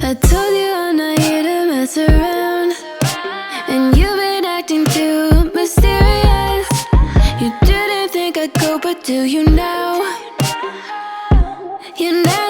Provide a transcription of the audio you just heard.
I told you I'm not here to mess around, and you've been acting too mysterious. You didn't think I'd go, but do you now? You now